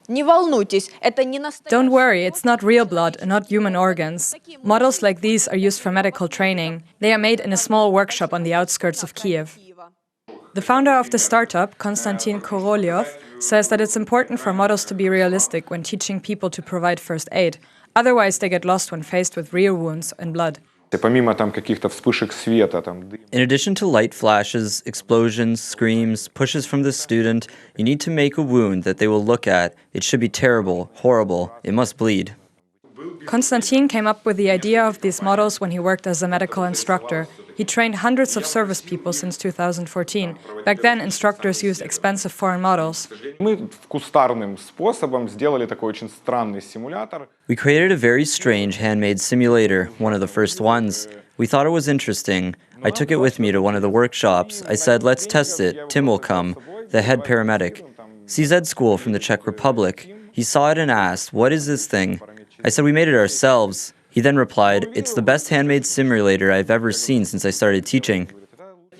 Don't worry, it's not real blood and not human organs. Models like these are used for medical training. They are made in a small workshop on the outskirts of Kiev. The founder of the startup, Konstantin Korolyov, says that it's important for models to be realistic when teaching people to provide first aid. Otherwise, they get lost when faced with real wounds and blood. In addition to light flashes, explosions, screams, pushes from the student, you need to make a wound that they will look at. It should be terrible, horrible, it must bleed. Konstantin came up with the idea of these models when he worked as a medical instructor. He trained hundreds of service people since 2014. Back then, instructors used expensive foreign models. We created a very strange handmade simulator, one of the first ones. We thought it was interesting. I took it with me to one of the workshops. I said, let's test it. Tim will come, the head paramedic. CZ school from the Czech Republic. He saw it and asked, what is this thing? I said, we made it ourselves. He then replied, it's the best handmade simulator I've ever seen since I started teaching.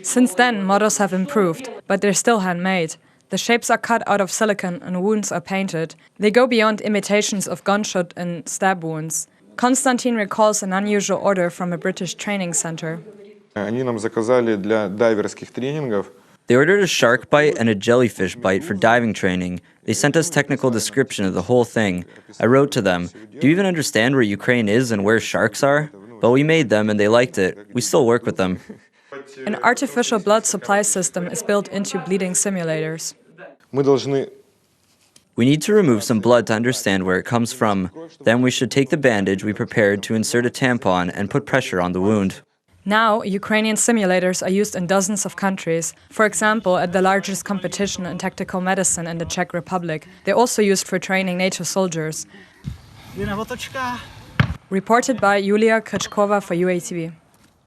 Since then, models have improved, but they're still handmade. The shapes are cut out of silicon and wounds are painted. They go beyond imitations of gunshot and stab wounds. Konstantin recalls an unusual order from a British training center. They ordered a shark bite and a jellyfish bite for diving training. They sent us technical description of the whole thing. I wrote to them, do you even understand where Ukraine is and where sharks are? But we made them and they liked it. We still work with them. An artificial blood supply system is built into bleeding simulators. We need to remove some blood to understand where it comes from. Then we should take the bandage we prepared to insert a tampon and put pressure on the wound. Now, Ukrainian simulators are used in dozens of countries. For example, at the largest competition in tactical medicine in the Czech Republic. They're also used for training NATO soldiers. Reported by Julia Krečkova for UATV.